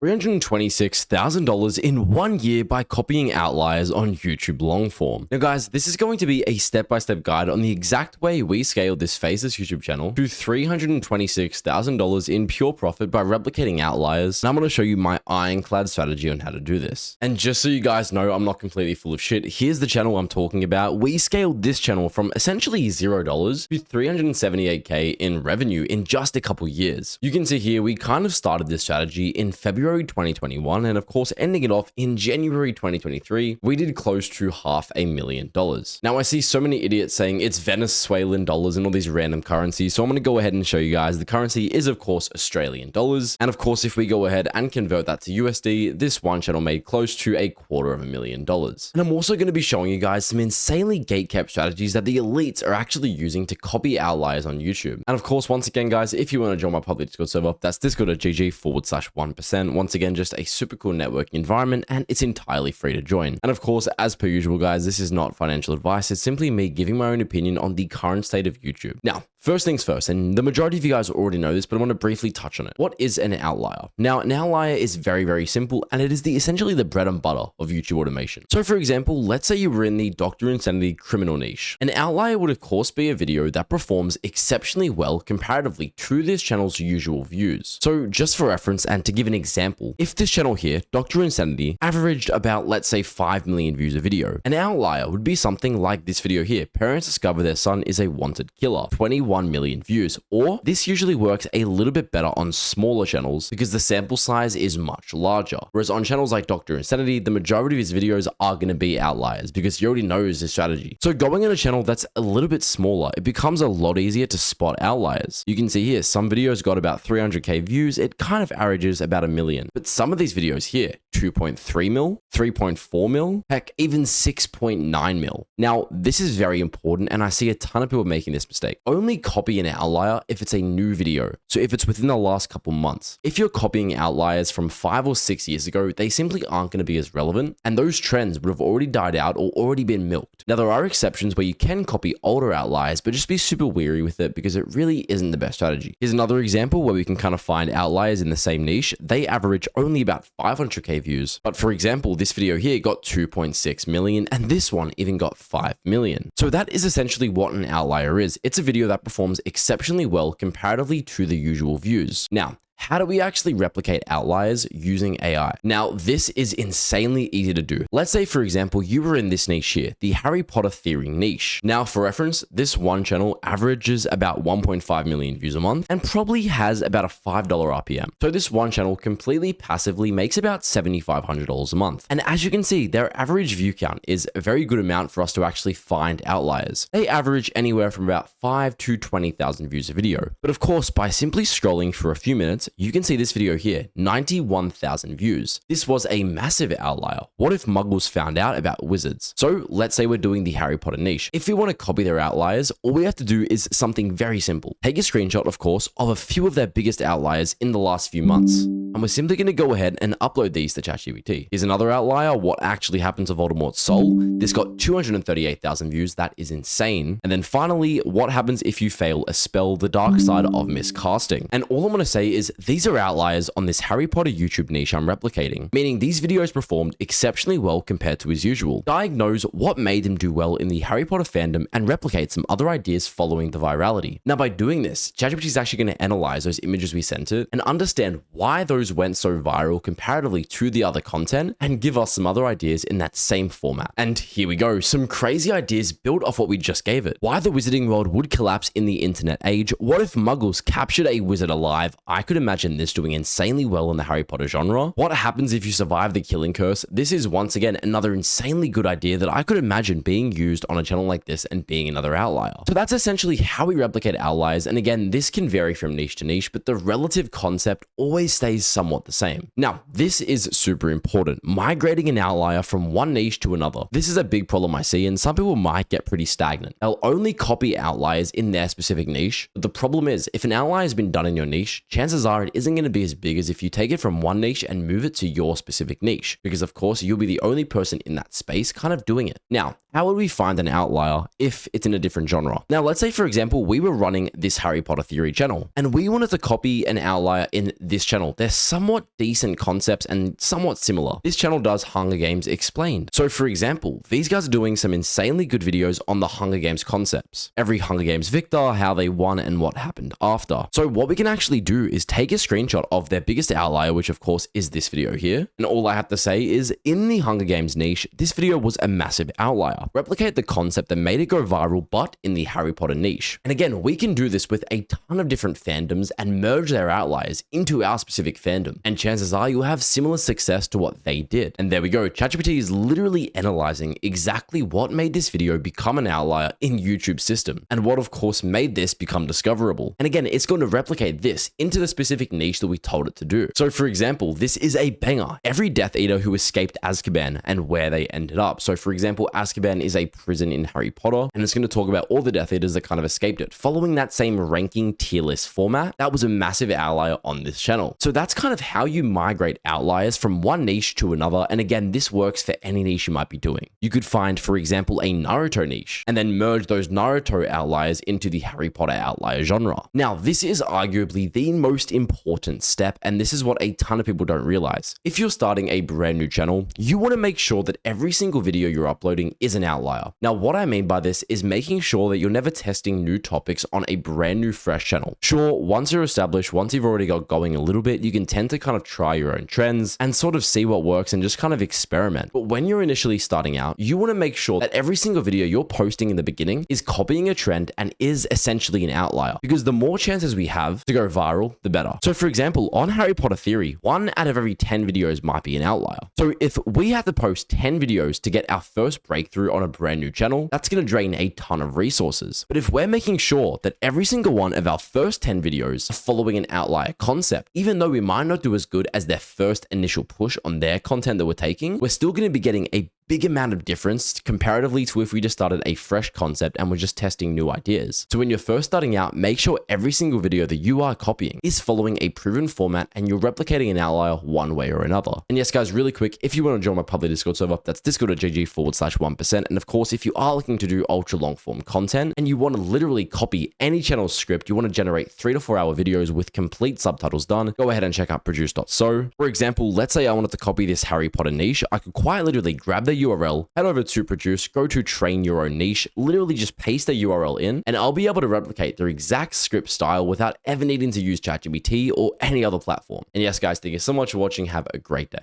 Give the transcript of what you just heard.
$326,000 in 1 year by copying outliers on YouTube longform. Now guys, this is going to be a step-by-step guide on the exact way we scaled this Faceless YouTube channel to $326,000 in pure profit by replicating outliers, and I'm going to show you my ironclad strategy on how to do this. And just so you guys know I'm not completely full of shit, here's the channel I'm talking about. We scaled this channel from essentially $0 to 378K in revenue in just a couple years. You can see here we kind of started this strategy in February 2021, and of course ending it off in January 2023, we did close to $500,000. Now I see so many idiots saying it's Venezuelan dollars and all these random currencies, so I'm going to go ahead and show you guys the currency is of course Australian dollars, and of course if we go ahead and convert that to USD, this one channel made close to $250,000. And I'm also going to be showing you guys some insanely gatekept strategies that the elites are actually using to copy outliers on YouTube. And of course, once again guys, if you want to join my public Discord server, that's discord.gg/1%. Once again, just a super cool networking environment, and it's entirely free to join. And of course, as per usual guys, this is not financial advice, it's simply me giving my own opinion on the current state of YouTube. Now, first things first, and the majority of you guys already know this, but I want to briefly touch on it. What is an outlier? Now, an outlier is very, very simple, and it is essentially the bread and butter of YouTube automation. So for example, let's say you were in the Dr. Insanity criminal niche. An outlier would of course be a video that performs exceptionally well comparatively to this channel's usual views. So just for reference, and to give an example, if this channel here, Dr. Insanity, averaged about, let's say, 5 million views a video, an outlier would be something like this video here. Parents discover their son is a wanted killer, 21 million views. Or this usually works a little bit better on smaller channels because the sample size is much larger. Whereas on channels like Dr. Insanity, the majority of his videos are going to be outliers because he already knows his strategy. So going on a channel that's a little bit smaller, it becomes a lot easier to spot outliers. You can see here, some videos got about 300k views. It kind of averages about 1 million. But some of these videos here, 2.3 mil, 3.4 mil, heck, even 6.9 mil. Now, this is very important, and I see a ton of people making this mistake. Only copy an outlier if it's a new video. So if it's within the last couple months. If you're copying outliers from 5 or 6 years ago, they simply aren't going to be as relevant, and those trends would have already died out or already been milked. Now, there are exceptions where you can copy older outliers, but just be super wary with it because it really isn't the best strategy. Here's another example where we can kind of find outliers in the same niche. They average only about 500k views. But for example, this video here got 2.6 million, and this one even got 5 million. So that is essentially what an outlier is. It's a video that performs exceptionally well comparatively to the usual views. Now, how do we actually replicate outliers using AI? Now, this is insanely easy to do. Let's say, for example, you were in this niche here, the Harry Potter theory niche. Now, for reference, this one channel averages about 1.5 million views a month and probably has about a $5 RPM. So this one channel completely passively makes about $7,500 a month. And as you can see, their average view count is a very good amount for us to actually find outliers. They average anywhere from about 5 to 20,000 views a video. But of course, by simply scrolling for a few minutes, you can see this video here, 91,000 views. This was a massive outlier. What if muggles found out about wizards? So let's say we're doing the Harry Potter niche. If we want to copy their outliers, all we have to do is something very simple. Take a screenshot, of course, of a few of their biggest outliers in the last few months. And we're simply going to go ahead and upload these to ChatGPT. Here's another outlier, what actually happened to Voldemort's soul. This got 238,000 views. That is insane. And then finally, what happens if you fail a spell, the dark side of miscasting. And all I'm going to say is these are outliers on this Harry Potter YouTube niche I'm replicating, meaning these videos performed exceptionally well compared to his usual. Diagnose what made them do well in the Harry Potter fandom and replicate some other ideas following the virality. Now, by doing this, ChatGPT is actually going to analyze those images we sent it and understand why those went so viral comparatively to the other content and give us some other ideas in that same format. And here we go, some crazy ideas built off what we just gave it. Why the wizarding world would collapse in the internet age. What if muggles captured a wizard alive? I could imagine this doing insanely well in the Harry Potter genre. What happens if you survive the killing curse? This is once again another insanely good idea that I could imagine being used on a channel like this and being another outlier. So that's essentially how we replicate outliers. And again, this can vary from niche to niche, but the relative concept always stays somewhat the same. Now, this is super important. Migrating an outlier from one niche to another. This is a big problem I see, and some people might get pretty stagnant. They'll only copy outliers in their specific niche. But the problem is, if an outlier has been done in your niche, chances are are, it isn't going to be as big as if you take it from one niche and move it to your specific niche, because of course you'll be the only person in that space kind of doing it. Now, how would we find an outlier if it's in a different genre? Now, let's say, for example, we were running this Harry Potter theory channel and we wanted to copy an outlier in this channel. They're somewhat decent concepts and somewhat similar. This channel does Hunger Games Explained. So for example, these guys are doing some insanely good videos on the Hunger Games concepts. Every Hunger Games victor, how they won and what happened after. So what we can actually do is take a screenshot of their biggest outlier, which of course is this video here. And all I have to say is in the Hunger Games niche, this video was a massive outlier. Replicate the concept that made it go viral, but in the Harry Potter niche. And again, we can do this with a ton of different fandoms and merge their outliers into our specific fandom. And chances are you'll have similar success to what they did. And there we go. ChatGPT is literally analyzing exactly what made this video become an outlier in YouTube's system. And what of course made this become discoverable. And again, it's going to replicate this into the specific niche that we told it to do. So for example, this is a banger. Every Death Eater who escaped Azkaban and where they ended up. So for example, Azkaban is a prison in Harry Potter, and it's going to talk about all the Death Eaters that kind of escaped it. Following that same ranking tier list format, that was a massive outlier on this channel. So that's kind of how you migrate outliers from one niche to another. And again, this works for any niche you might be doing. You could find, for example, a Naruto niche and then merge those Naruto outliers into the Harry Potter outlier genre. Now, this is arguably the most important step, and this is what a ton of people don't realize. If you're starting a brand new channel, you want to make sure that every single video you're uploading is an outlier. Now, what I mean by this is making sure that you're never testing new topics on a brand new fresh channel. Sure, once you're established, once you've already got going a little bit, you can tend to kind of try your own trends and sort of see what works and just kind of experiment. But when you're initially starting out, you want to make sure that every single video you're posting in the beginning is copying a trend and is essentially an outlier, because the more chances we have to go viral, the better. So for example, on Harry Potter theory, 1 out of every 10 videos might be an outlier. So if we have to post 10 videos to get our first breakthrough on a brand new channel, that's going to drain a ton of resources. But if we're making sure that every single one of our first 10 videos are following an outlier concept, even though we might not do as good as their first initial push on their content that we're taking, we're still going to be getting a big amount of difference comparatively to if we just started a fresh concept and we're just testing new ideas. So when you're first starting out, make sure every single video that you are copying is following a proven format and you're replicating an outlier one way or another. And yes, guys, really quick, if you want to join my public Discord server, that's discord.gg/1%. And of course, if you are looking to do ultra long form content and you want to literally copy any channel's script, you want to generate 3 to 4 hour videos with complete subtitles done, go ahead and check out produce.so. For example, let's say I wanted to copy this Harry Potter niche. I could quite literally grab the URL, head over to produce, go to train your own niche, literally just paste the URL in, and I'll be able to replicate their exact script style without ever needing to use ChatGPT or any other platform. And yes, guys, thank you so much for watching. Have a great day.